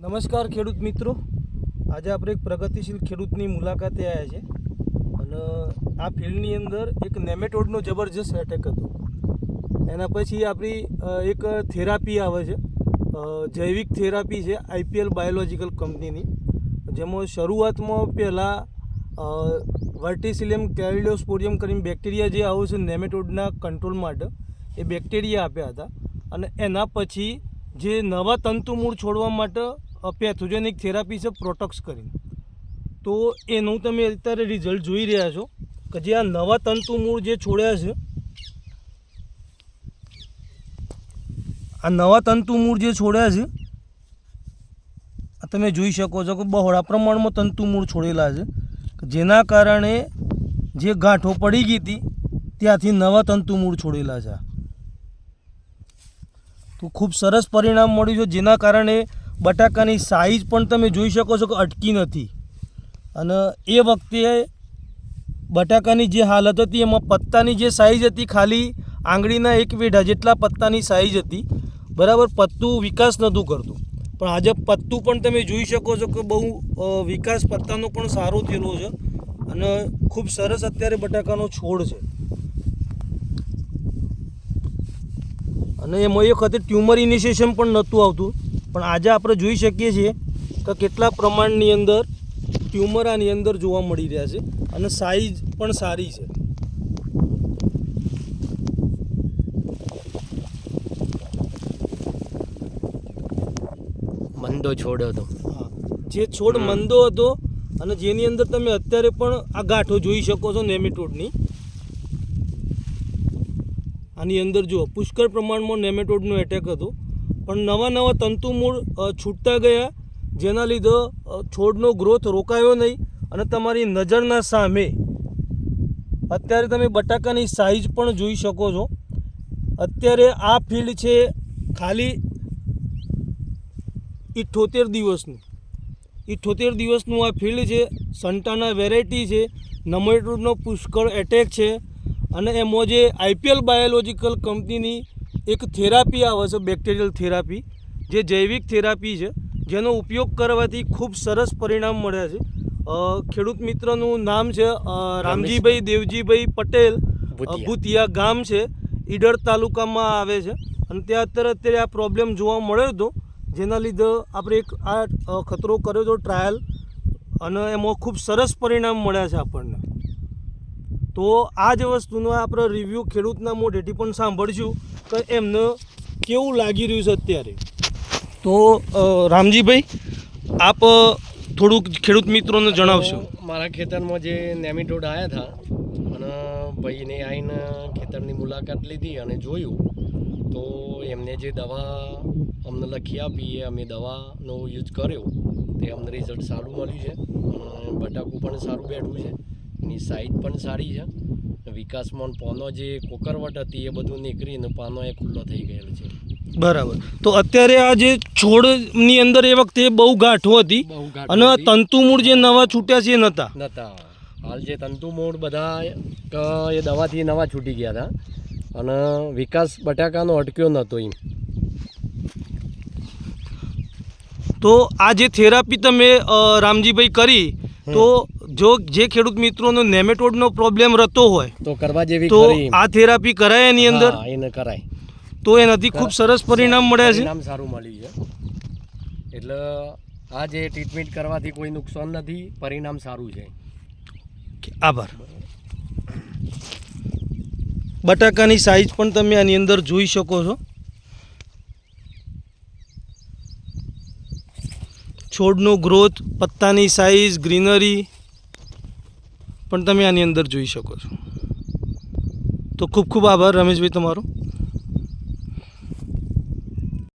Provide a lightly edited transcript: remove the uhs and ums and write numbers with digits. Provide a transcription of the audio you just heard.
નમસ્કાર ખેડૂત મિત્રો, આજે આપણે એક પ્રગતિશીલ ખેડૂતની મુલાકાતે આવ્યા છે અને આ ફિલ્ડની અંદર એક નેમેટોડનો જબરજસ્ત એટેક હતો. એના પછી આપણી એક થેરાપી આવે છે, જૈવિક થેરાપી છે આઈપીએલ બાયોલોજિકલ કંપનીની, જેમાં શરૂઆતમાં પહેલાં વર્ટિસિલિયમ કેલિડોસ્પોરિયમ કરીને બેક્ટેરિયા જે આવે છે નેમેટોડના કંટ્રોલ માટે, એ બેક્ટેરિયા આપ્યા હતા. અને એના પછી જે નવા તંતુમૂળ છોડવા માટે પેથોજેનિક થેરાપી છે પ્રોટોક્સ કરીને. તો એનું તમે અત્યારે રિઝલ્ટ જોઈ રહ્યા છો કે જે આ નવા તંતુમૂળ જે છોડ્યા છે, આ નવા તંતુમૂળ જે છોડ્યા છે આ તમે જોઈ શકો છો કે બહોળા પ્રમાણમાં તંતુમૂળ છોડેલા છે, જેના કારણે જે ગાંઠો પડી ગઈ હતી ત્યાંથી નવા તંતુમૂળ છોડેલા છે. તો ખૂબ સરસ પરિણામ મળ્યું છે, જેના કારણે બટાકાની સાઇઝ પણ તમે જોઈ શકો છો કે અટકી નથી. અને એ વખતે બટાકાની જે હાલત હતી એમાં પત્તાની જે સાઇઝ હતી ખાલી આંગળીના એક વેઢા જેટલા પત્તાની સાઇઝ હતી, બરાબર. પત્તું વિકાસ નહોતું કરતું, પણ આજે પત્તું પણ તમે જોઈ શકો છો કે બહુ વિકાસ પત્તાનો પણ સારો થયેલો છે અને ખૂબ સરસ અત્યારે બટાકાનો છોડ છે. અને એમાં એક વખતે ટ્યુમર ઇનિશિએશન પણ નહોતું આવતું, પણ આજે આપણે જોઈ શકીએ છીએ કે કેટલા પ્રમાણની અંદર ટ્યુમર આની અંદર જોવા મળી રહ્યા છે અને સાઇઝ પણ સારી છે. મંદો છોડ હતો. હા, જે છોડ મંદો હતો અને જેની અંદર તમે અત્યારે પણ આ ગાંઠો જોઈ શકો છો નેમેટોડની. આની અંદર જુઓ પુષ્કળ પ્રમાણમાં નેમેટોડનો એટેક હતો, પણ નવા નવા તંતુમૂળ છૂટતા ગયા, જેના લીધે છોડનો ગ્રોથ રોકાયો નહીં. અને તમારી નજરના સામે અત્યારે તમે બટાકાની સાઇઝ પણ જોઈ શકો છો. અત્યારે આ ફિલ્ડ છે ખાલી 78 દિવસનું. 78 દિવસનું આ ફિલ્ડ છે. સંટાના વેરાયટી છે, નેમેટોડનો પુષ્કળ એટેક છે. અને એમાં જે આઈપીએલ બાયોલોજિકલ કંપનીની એક થેરાપી આવે છે, બેક્ટેરિયલ થેરાપી, જે જૈવિક થેરાપી છે, જેનો ઉપયોગ કરવાથી ખૂબ સરસ પરિણામ મળ્યા છે. ખેડૂત મિત્રનું નામ છે રામજીભાઈ દેવજીભાઈ પટેલ, ભૂતિયા ગામ છે, ઈડર તાલુકામાં આવે છે. અને ત્યાં અત્યારે આ પ્રોબ્લેમ જોવા મળ્યો હતો, જેના લીધે આપણે એક આ ખતરો કર્યો હતો ટ્રાયલ, અને એમાં ખૂબ સરસ પરિણામ મળ્યા છે આપણને. તો આ જ વસ્તુનો આપણે રિવ્યૂ ખેડૂતના મોઢેથી પણ સાંભળશું કે એમને કેવું લાગી રહ્યું છે અત્યારે. તો રામજીભાઈ, આપ થોડુંક ખેડૂત મિત્રોને જણાવશો. મારા ખેતરમાં જે નેમેટોડ આવ્યા હતા અને ભાઈને આવીને ખેતરની મુલાકાત લીધી અને જોયું, તો એમને જે દવા અમને લખી આપી એ અમે દવાનો યુઝ કર્યો, તે અમને રિઝલ્ટ સારું મળ્યું છે. અને બટાકું પણ સારું બેઠું છે, એની સાઇઝ પણ સારી છે. વિકાસમાં પાનો જે કોકરવટ હતી એ બધું નીકળીને પાનો એ ખુલ્લો થઈ ગયેલો છે. બરાબર. તો અત્યારે આ જે છોડની અંદર એ વખતે બહુ ગાંઠો હતી અને તંતુમૂળ જે નવા છૂટ્યા છે એ નહોતા. હાલ જે તંતુમૂળ બધા એ દવાથી નવા છૂટી ગયા હતા અને વિકાસ બટાકાનો અટક્યો નહોતો એમ. તો આ જે થેરાપી તમે રામજીભાઈ કરી, તો જો જે ખેડૂત મિત્રોનો નેમેટોડનો પ્રોબ્લેમ રહેતો હોય તો કરવા જેવી તો આ થેરાપી કરાય એની અંદર, એને કરાય તો એનાથી ખૂબ સરસ પરિણામ મળ્યા છે. પરિણામ સારું મળ્યું છે. એટલે આ જે ટ્રીટમેન્ટ કરવાથી કોઈ નુકસાન નથી, પરિણામ સારું છે. આભાર. બટાકાની સાઇઝ પણ તમે આની અંદર જોઈ શકો છો. છોડનો ગ્રોથ, પત્તાની સાઇઝ, ગ્રીનરી પણ તમે આની અંદર જોઈ શકો છો. તો ખૂબ ખૂબ આભાર રમેશભાઈ તમારો.